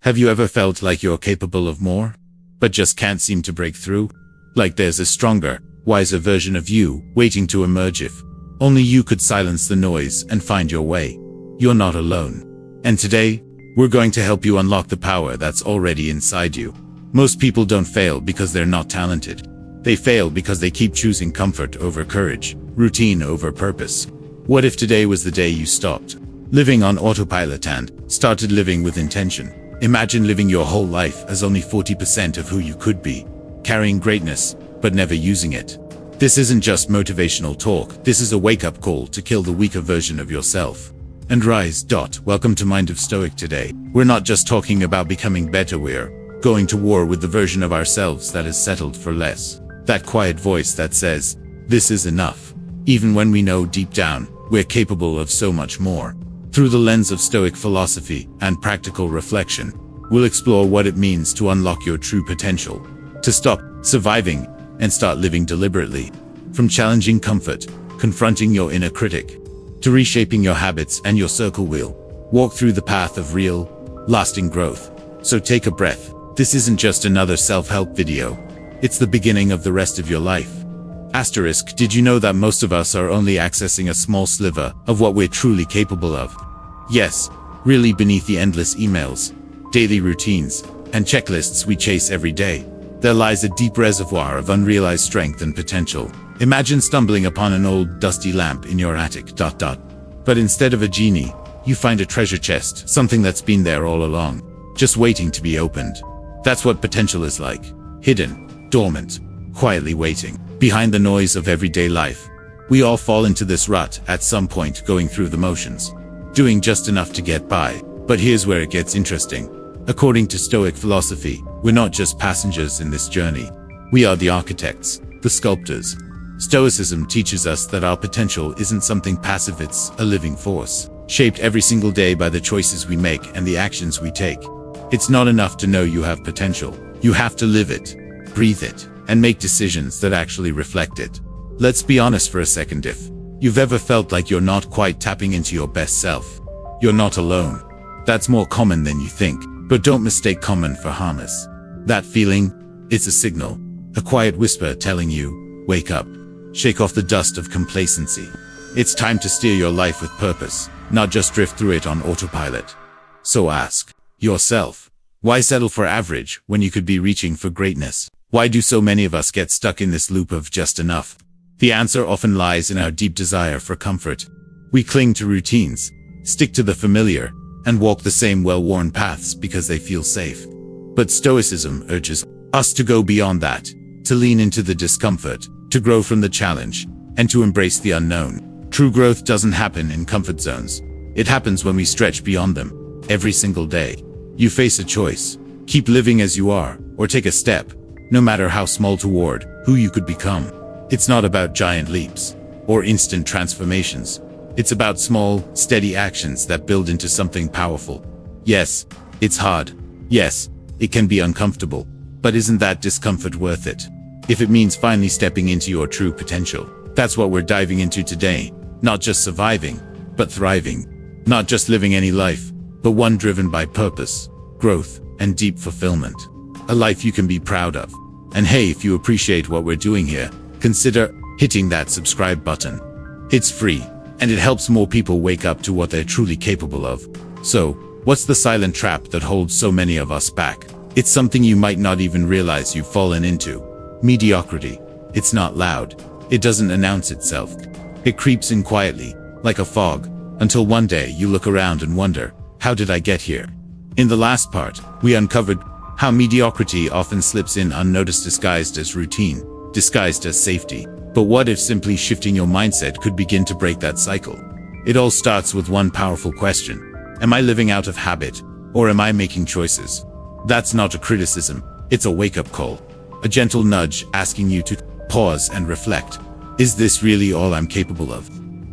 Have you ever felt like you're capable of more, but just can't seem to break through? Like there's a stronger, wiser version of you waiting to emerge if only you could silence the noise and find your way. You're not alone. And today, we're going to help you unlock the power that's already inside you. Most people don't fail because they're not talented. They fail because they keep choosing comfort over courage, routine over purpose. What if today was the day you stopped living on autopilot and started living with intention? Imagine living your whole life as only 40% of who you could be, carrying greatness, but never using it. This isn't just motivational talk, this is a wake-up call to kill the weaker version of yourself and rise. Welcome to Mind of Stoic. Today, we're not just talking about becoming better, we're going to war with the version of ourselves that has settled for less. That quiet voice that says, this is enough, even when we know deep down, we're capable of so much more. Through the lens of Stoic philosophy and practical reflection, we'll explore what it means to unlock your true potential, to stop surviving and start living deliberately. From challenging comfort, confronting your inner critic, to reshaping your habits and your circle wheel, walk through the path of real, lasting growth. So take a breath. This isn't just another self-help video. It's the beginning of the rest of your life. Asterisk, did you know that most of us are only accessing a small sliver of what we're truly capable of? Yes, really, beneath the endless emails, daily routines, and checklists we chase every day, there lies a deep reservoir of unrealized strength and potential. Imagine stumbling upon an old, dusty lamp in your attic. But instead of a genie, you find a treasure chest, something that's been there all along, just waiting to be opened. That's what potential is like. Hidden, dormant, quietly waiting. Behind the noise of everyday life, we all fall into this rut at some point, going through the motions, doing just enough to get by. But here's where it gets interesting. According to Stoic philosophy, we're not just passengers in this journey. We are the architects, the sculptors. Stoicism teaches us that our potential isn't something passive, it's a living force, shaped every single day by the choices we make and the actions we take. It's not enough to know you have potential. You have to live it, breathe it, and make decisions that actually reflect it. Let's be honest for a second. If you've ever felt like you're not quite tapping into your best self, you're not alone. That's more common than you think, but don't mistake common for harmless. That feeling, it's a signal, a quiet whisper telling you, wake up, shake off the dust of complacency. It's time to steer your life with purpose, not just drift through it on autopilot. So ask yourself, why settle for average when you could be reaching for greatness? Why do so many of us get stuck in this loop of just enough? The answer often lies in our deep desire for comfort. We cling to routines, stick to the familiar, and walk the same well-worn paths because they feel safe. But Stoicism urges us to go beyond that, to lean into the discomfort, to grow from the challenge, and to embrace the unknown. True growth doesn't happen in comfort zones. It happens when we stretch beyond them, every single day. You face a choice: keep living as you are, or take a step, no matter how small, toward who you could become. It's not about giant leaps or instant transformations. It's about small, steady actions that build into something powerful. Yes, it's hard. Yes, it can be uncomfortable. But isn't that discomfort worth it? If it means finally stepping into your true potential. That's what we're diving into today. Not just surviving, but thriving. Not just living any life, but one driven by purpose, growth, and deep fulfillment. A life you can be proud of. And hey, if you appreciate what we're doing here, consider hitting that subscribe button. It's free, and it helps more people wake up to what they're truly capable of. So, what's the silent trap that holds so many of us back? It's something you might not even realize you've fallen into. Mediocrity. It's not loud. It doesn't announce itself. It creeps in quietly, like a fog, until one day you look around and wonder, how did I get here? In the last part, we uncovered how mediocrity often slips in unnoticed, disguised as routine, disguised as safety. But what if simply shifting your mindset could begin to break that cycle? It all starts with one powerful question. Am I living out of habit, or am I making choices? That's not a criticism, it's a wake-up call. A gentle nudge asking you to pause and reflect. Is this really all I'm capable of?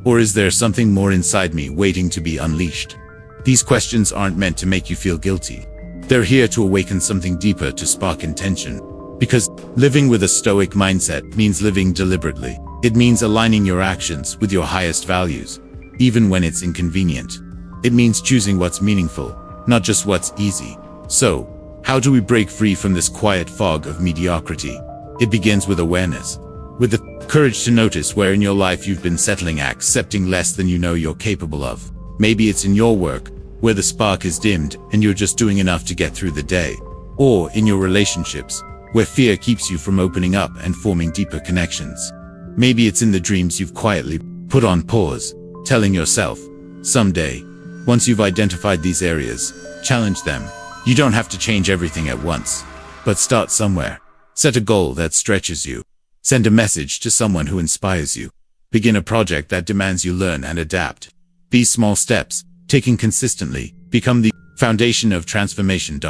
Or is there something more inside me waiting to be unleashed? These questions aren't meant to make you feel guilty. They're here to awaken something deeper, to spark intention. Because living with a Stoic mindset means living deliberately. It means aligning your actions with your highest values, even when it's inconvenient. It means choosing what's meaningful, not just what's easy. So, how do we break free from this quiet fog of mediocrity? It begins with awareness, with the courage to notice where in your life you've been settling, accepting less than you know you're capable of. Maybe it's in your work, where the spark is dimmed and you're just doing enough to get through the day. Or in your relationships, where fear keeps you from opening up and forming deeper connections. Maybe it's in the dreams you've quietly put on pause, telling yourself, someday. Once you've identified these areas, challenge them. You don't have to change everything at once, but start somewhere. Set a goal that stretches you. Send a message to someone who inspires you. Begin a project that demands you learn and adapt. These small steps, taken consistently, become the foundation of transformation.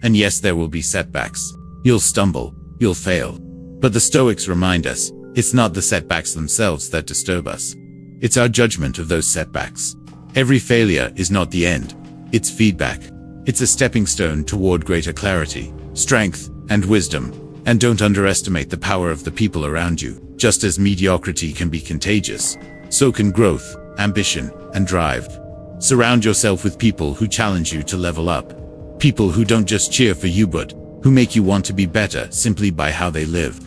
And yes, there will be setbacks. You'll stumble, you'll fail. But the Stoics remind us, it's not the setbacks themselves that disturb us. It's our judgment of those setbacks. Every failure is not the end. It's feedback. It's a stepping stone toward greater clarity, strength, and wisdom. And don't underestimate the power of the people around you. Just as mediocrity can be contagious, so can growth, ambition, and drive. Surround yourself with people who challenge you to level up. People who don't just cheer for you but who make you want to be better simply by how they live.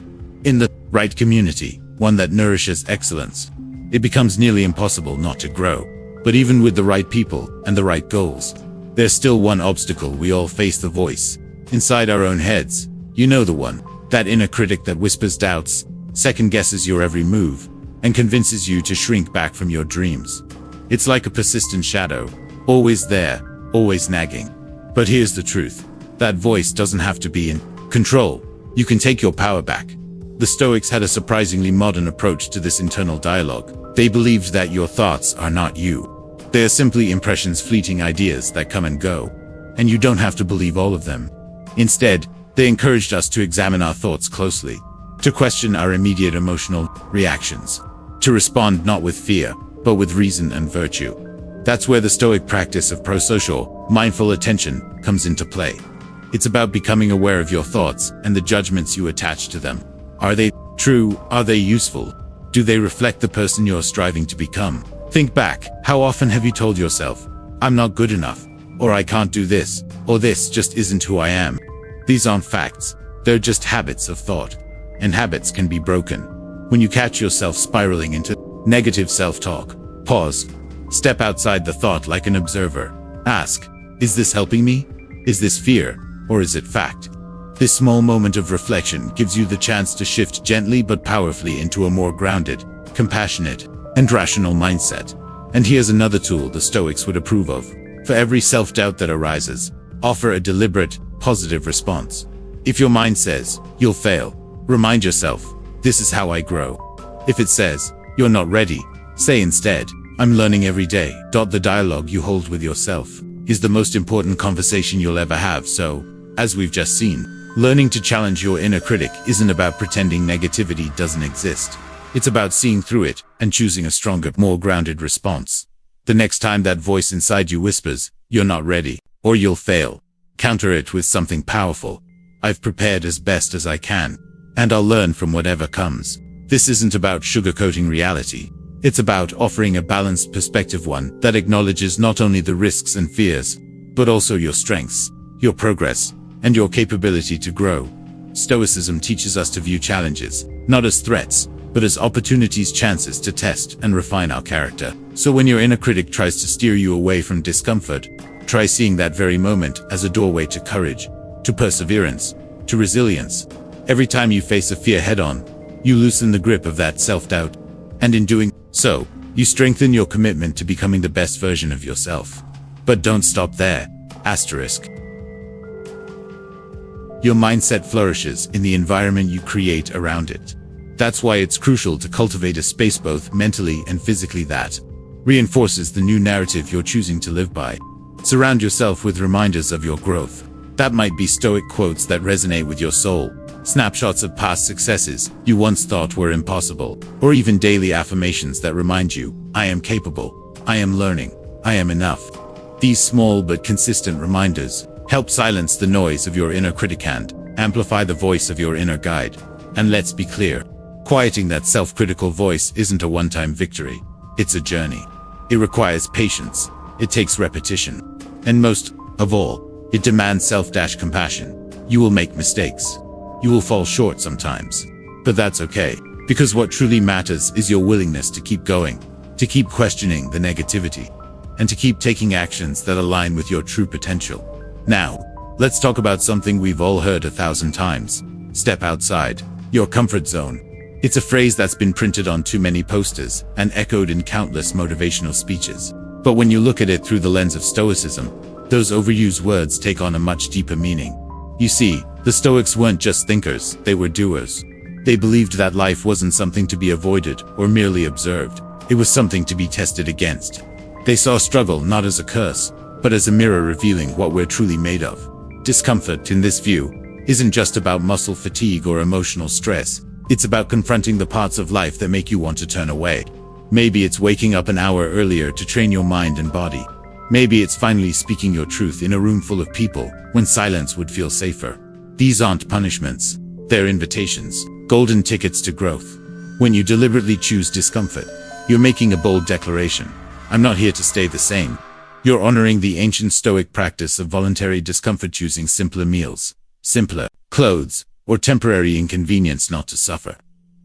In the right community, one that nourishes excellence, it becomes nearly impossible not to grow. But even with the right people and the right goals, there's still one obstacle we all face: the voice inside our own heads. You know, the one, that inner critic that whispers doubts, second guesses your every move, and convinces you to shrink back from your dreams. It's like a persistent shadow, always there, always nagging. But here's the truth. That voice doesn't have to be in control. You can take your power back. The Stoics had a surprisingly modern approach to this internal dialogue. They believed that your thoughts are not you. They are simply impressions, fleeting ideas that come and go. And you don't have to believe all of them. Instead, they encouraged us to examine our thoughts closely, to question our immediate emotional reactions, to respond not with fear, but with reason and virtue. That's where the Stoic practice of prosocial, mindful attention comes into play. It's about becoming aware of your thoughts and the judgments you attach to them. Are they true? Are they useful? Do they reflect the person you're striving to become? Think back. How often have you told yourself, I'm not good enough, or I can't do this, or this just isn't who I am? These aren't facts. They're just habits of thought. And habits can be broken. When you catch yourself spiraling into negative self-talk, pause. Step outside the thought like an observer. Ask, is this helping me? Is this fear, or is it fact? This small moment of reflection gives you the chance to shift gently but powerfully into a more grounded, compassionate, and rational mindset. And here's another tool the Stoics would approve of. For every self-doubt that arises, offer a deliberate, positive response. If your mind says, you'll fail, remind yourself, this is how I grow. If it says, you're not ready, say instead, I'm learning every day. The dialogue you hold with yourself is the most important conversation you'll ever have. So, as we've just seen, learning to challenge your inner critic isn't about pretending negativity doesn't exist. It's about seeing through it and choosing a stronger, more grounded response. The next time that voice inside you whispers, you're not ready, or you'll fail, counter it with something powerful. I've prepared as best as I can, and I'll learn from whatever comes. This isn't about sugarcoating reality. It's about offering a balanced perspective, one that acknowledges not only the risks and fears, but also your strengths, your progress, and your capability to grow. Stoicism teaches us to view challenges, not as threats, but as opportunities, chances to test and refine our character. So when your inner critic tries to steer you away from discomfort, try seeing that very moment as a doorway to courage, to perseverance, to resilience. Every time you face a fear head-on, you loosen the grip of that self-doubt, and in doing so, you strengthen your commitment to becoming the best version of yourself. But don't stop there. Asterisk. Your mindset flourishes in the environment you create around it. That's why it's crucial to cultivate a space both mentally and physically that reinforces the new narrative you're choosing to live by. Surround yourself with reminders of your growth. That might be Stoic quotes that resonate with your soul, snapshots of past successes you once thought were impossible, or even daily affirmations that remind you, I am capable, I am learning, I am enough. These small but consistent reminders help silence the noise of your inner critic and amplify the voice of your inner guide. And let's be clear, quieting that self-critical voice isn't a one-time victory. It's a journey. It requires patience. It takes repetition. And most of all, It demands self-compassion. You will make mistakes. You will fall short sometimes. But that's okay, because what truly matters is your willingness to keep going, to keep questioning the negativity, and to keep taking actions that align with your true potential. Now, let's talk about something we've all heard 1,000 times. Step outside your comfort zone. It's a phrase that's been printed on too many posters and echoed in countless motivational speeches. But when you look at it through the lens of Stoicism, those overused words take on a much deeper meaning. You see, the Stoics weren't just thinkers, they were doers. They believed that life wasn't something to be avoided or merely observed. It was something to be tested against. They saw struggle not as a curse, but as a mirror revealing what we're truly made of. Discomfort, in this view, isn't just about muscle fatigue or emotional stress. It's about confronting the parts of life that make you want to turn away. Maybe it's waking up an hour earlier to train your mind and body. Maybe it's finally speaking your truth in a room full of people when silence would feel safer. These aren't punishments. They're invitations, golden tickets to growth. When you deliberately choose discomfort, you're making a bold declaration. I'm not here to stay the same. You're honoring the ancient Stoic practice of voluntary discomfort, choosing simpler meals, simpler clothes, or temporary inconvenience not to suffer,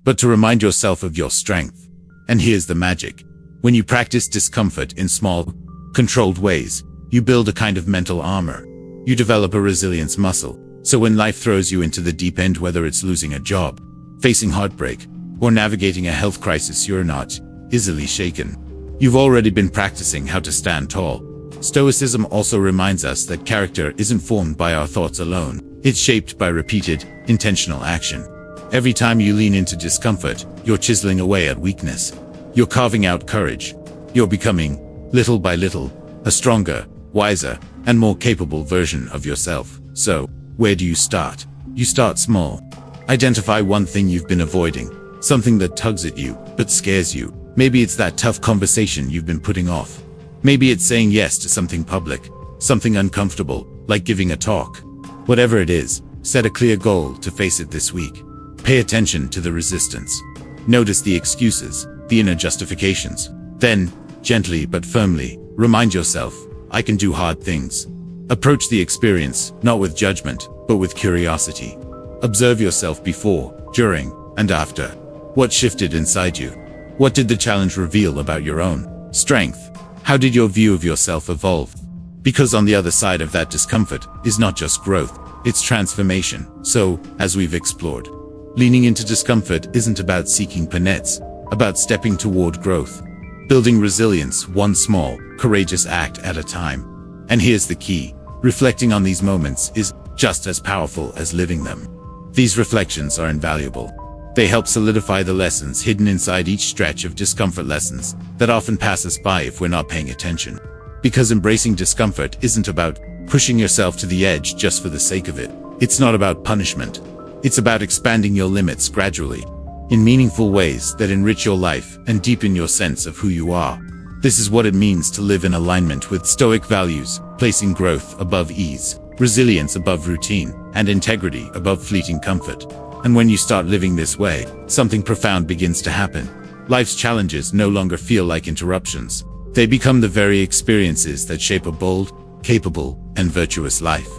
but to remind yourself of your strength. And here's the magic. When you practice discomfort in small, controlled ways, you build a kind of mental armor. You develop a resilience muscle, so when life throws you into the deep end, whether it's losing a job, facing heartbreak, or navigating a health crisis, you're not easily shaken. You've already been practicing how to stand tall. Stoicism also reminds us that character isn't formed by our thoughts alone. It's shaped by repeated, intentional action. Every time you lean into discomfort, you're chiseling away at weakness. You're carving out courage. You're becoming, little by little, a stronger, wiser, and more capable version of yourself. So, where do you start? You start small. Identify one thing you've been avoiding, something that tugs at you, but scares you. Maybe it's that tough conversation you've been putting off. Maybe it's saying yes to something public, something uncomfortable, like giving a talk. Whatever it is, set a clear goal to face it this week. Pay attention to the resistance. Notice the excuses, the inner justifications. Then, gently but firmly, remind yourself, I can do hard things. Approach the experience, not with judgment, but with curiosity. Observe yourself before, during, and after. What shifted inside you? What did the challenge reveal about your own strength? How did your view of yourself evolve? Because on the other side of that discomfort is not just growth, it's transformation. So, as we've explored, leaning into discomfort isn't about seeking penance, about stepping toward growth, building resilience one small, courageous act at a time. And here's the key. Reflecting on these moments is just as powerful as living them. These reflections are invaluable. They help solidify the lessons hidden inside each stretch of discomfort, lessons that often pass us by if we're not paying attention. Because embracing discomfort isn't about pushing yourself to the edge just for the sake of it. It's not about punishment. It's about expanding your limits gradually, in meaningful ways that enrich your life and deepen your sense of who you are. This is what it means to live in alignment with Stoic values, placing growth above ease, resilience above routine, and integrity above fleeting comfort. And when you start living this way, something profound begins to happen. Life's challenges no longer feel like interruptions. They become the very experiences that shape a bold, capable, and virtuous life.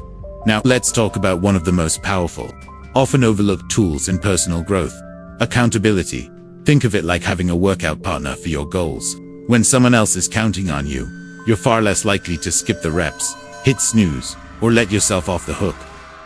Now, let's talk about one of the most powerful, often overlooked tools in personal growth: accountability. Think of it like having a workout partner for your goals. When someone else is counting on you, you're far less likely to skip the reps, hit snooze, or let yourself off the hook.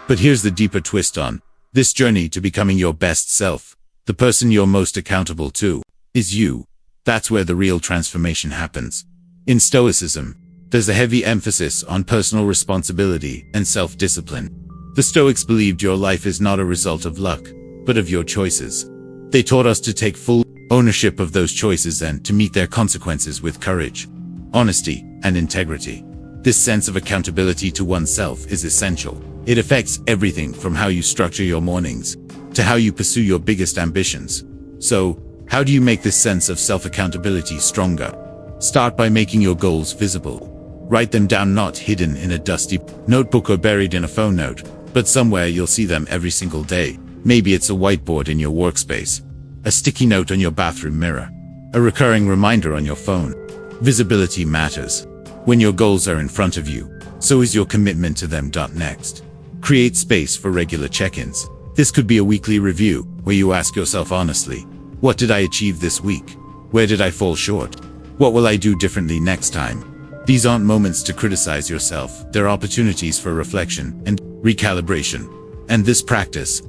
But here's the deeper twist on this journey to becoming your best self. The person you're most accountable to is you. That's where the real transformation happens. In Stoicism, there's a heavy emphasis on personal responsibility and self-discipline. The Stoics believed your life is not a result of luck, but of your choices. They taught us to take full ownership of those choices and to meet their consequences with courage, honesty, and integrity. This sense of accountability to oneself is essential. It affects everything from how you structure your mornings to how you pursue your biggest ambitions. So, how do you make this sense of self-accountability stronger? Start by making your goals visible. Write them down, not hidden in a dusty notebook or buried in a phone note, but somewhere you'll see them every single day. Maybe it's a whiteboard in your workspace, a sticky note on your bathroom mirror, a recurring reminder on your phone. Visibility matters. When your goals are in front of you, so is your commitment to them. Next, create space for regular check-ins. This could be a weekly review where you ask yourself honestly, what did I achieve this week? Where did I fall short? What will I do differently next time? These aren't moments to criticize yourself. They're opportunities for reflection and recalibration. And this practice,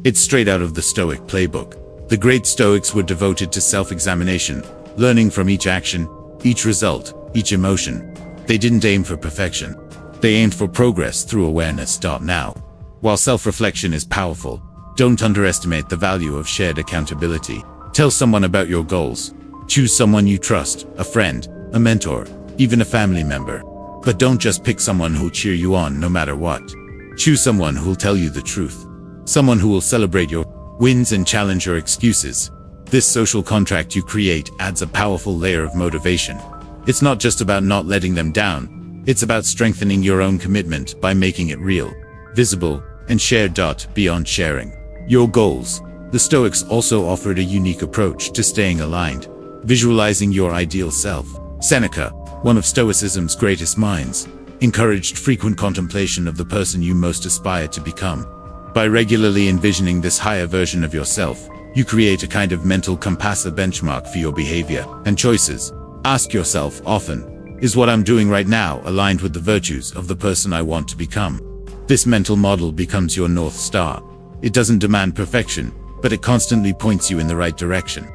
it's straight out of the Stoic playbook. The great Stoics were devoted to self-examination, learning from each action, each result, each emotion. They didn't aim for perfection. They aimed for progress through awareness. Now, while self-reflection is powerful, don't underestimate the value of shared accountability. Tell someone about your goals. Choose someone you trust, a friend, a mentor, even a family member. But don't just pick someone who'll cheer you on no matter what. Choose someone who'll tell you the truth. Someone who will celebrate your wins and challenge your excuses. This social contract you create adds a powerful layer of motivation. It's not just about not letting them down. It's about strengthening your own commitment by making it real, visible, and shared. Beyond sharing your goals, the Stoics also offered a unique approach to staying aligned, visualizing your ideal self. Seneca, one of Stoicism's greatest minds, encouraged frequent contemplation of the person you most aspire to become. By regularly envisioning this higher version of yourself, you create a kind of mental compass, a benchmark for your behavior and choices. Ask yourself often, is what I'm doing right now aligned with the virtues of the person I want to become? This mental model becomes your North Star. It doesn't demand perfection, but it constantly points you in the right direction.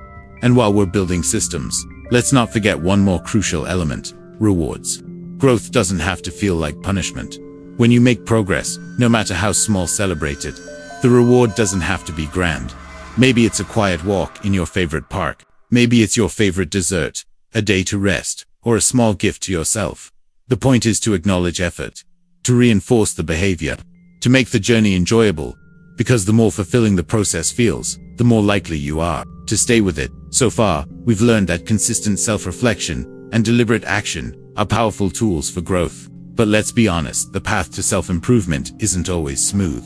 And while we're building systems, let's not forget one more crucial element: rewards. Growth doesn't have to feel like punishment. When you make progress, no matter how small, celebrate it. The reward doesn't have to be grand. Maybe it's a quiet walk in your favorite park. Maybe it's your favorite dessert, a day to rest, or a small gift to yourself. The point is to acknowledge effort, to reinforce the behavior, to make the journey enjoyable, because the more fulfilling the process feels, the more likely you are to stay with it. So far, we've learned that consistent self-reflection and deliberate action are powerful tools for growth. But let's be honest, the path to self-improvement isn't always smooth.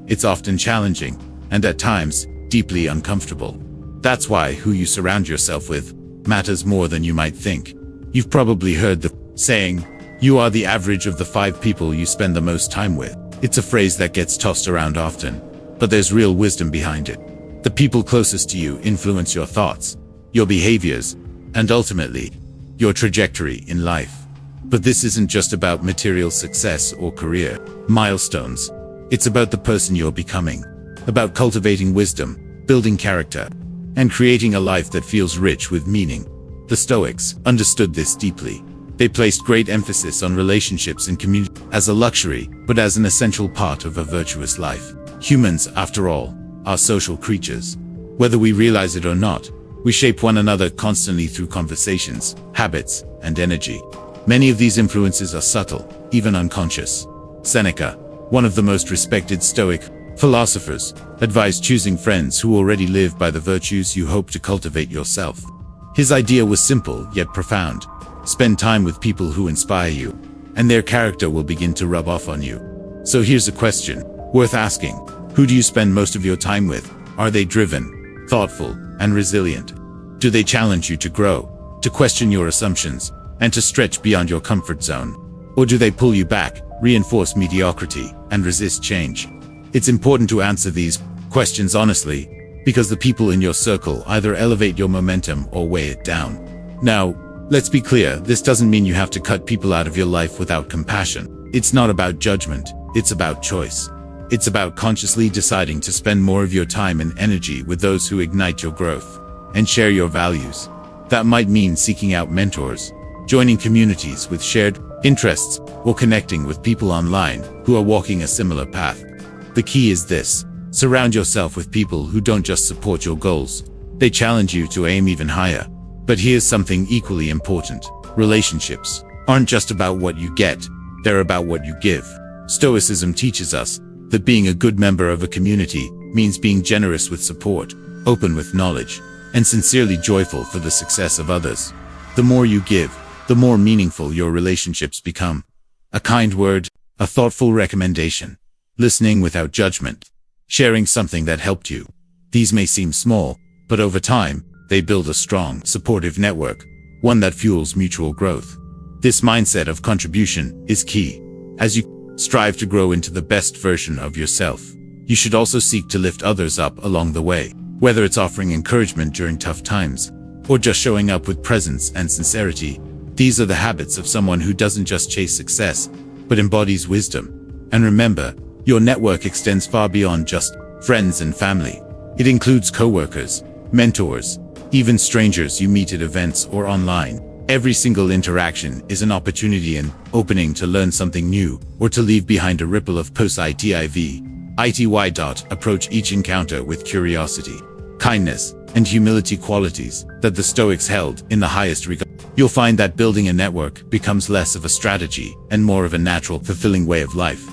It's often challenging, and at times, deeply uncomfortable. That's why who you surround yourself with matters more than you might think. You've probably heard the saying, you are the average of the 5 people you spend the most time with. It's a phrase that gets tossed around often, but there's real wisdom behind it. The people closest to you influence your thoughts, your behaviors, and ultimately, your trajectory in life. But this isn't just about material success or career milestones. It's about the person you're becoming, about cultivating wisdom, building character, and creating a life that feels rich with meaning. The Stoics understood this deeply. They placed great emphasis on relationships and community as a luxury, but as an essential part of a virtuous life. Humans, after all, are social creatures. Whether we realize it or not, we shape one another constantly through conversations, habits, and energy. Many of these influences are subtle, even unconscious. Seneca, one of the most respected Stoic philosophers, advised choosing friends who already live by the virtues you hope to cultivate yourself. His idea was simple yet profound. Spend time with people who inspire you, and their character will begin to rub off on you. So here's a question worth asking. Who do you spend most of your time with? Are they driven, thoughtful, and resilient? Do they challenge you to grow, to question your assumptions, and to stretch beyond your comfort zone? Or do they pull you back, reinforce mediocrity, and resist change? It's important to answer these questions honestly, because the people in your circle either elevate your momentum or weigh it down. Now, let's be clear, this doesn't mean you have to cut people out of your life without compassion. It's not about judgment, it's about choice. It's about consciously deciding to spend more of your time and energy with those who ignite your growth and share your values. That might mean seeking out mentors, joining communities with shared interests, or connecting with people online who are walking a similar path. The key is this: surround yourself with people who don't just support your goals, they challenge you to aim even higher. But here's something equally important: relationships aren't just about what you get, they're about what you give. Stoicism teaches us that being a good member of a community means being generous with support, open with knowledge, and sincerely joyful for the success of others. The more you give, the more meaningful your relationships become. A kind word, a thoughtful recommendation, listening without judgment, sharing something that helped you. These may seem small, but over time, they build a strong, supportive network, one that fuels mutual growth. This mindset of contribution is key, As you strive to grow into the best version of yourself, you should also seek to lift others up along the way, whether it's offering encouragement during tough times, or just showing up with presence and sincerity. These are the habits of someone who doesn't just chase success, but embodies wisdom. And remember, your network extends far beyond just friends and family. It includes coworkers, mentors, even strangers you meet at events or online. Every single interaction is an opportunity and opening to learn something new or to leave behind a ripple of positive. Approach each encounter with curiosity, kindness, and humility, qualities that the Stoics held in the highest regard. You'll find that building a network becomes less of a strategy and more of a natural, fulfilling way of life.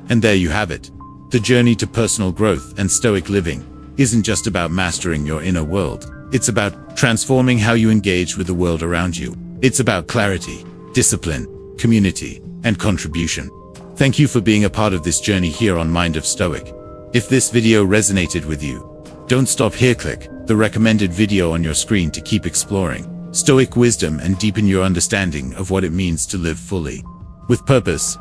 And there you have it. The journey to personal growth and Stoic living isn't just about mastering your inner world. It's about transforming how you engage with the world around you. It's about clarity, discipline, community, and contribution. Thank you for being a part of this journey here on Mind of Stoic. If this video resonated with you, don't stop here. Click the recommended video on your screen to keep exploring Stoic wisdom and deepen your understanding of what it means to live fully with purpose.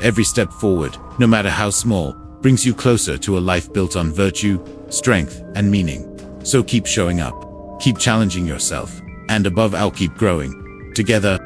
Every step forward, no matter how small, brings you closer to a life built on virtue, strength, and meaning. So keep showing up, keep challenging yourself, and above all, keep growing together.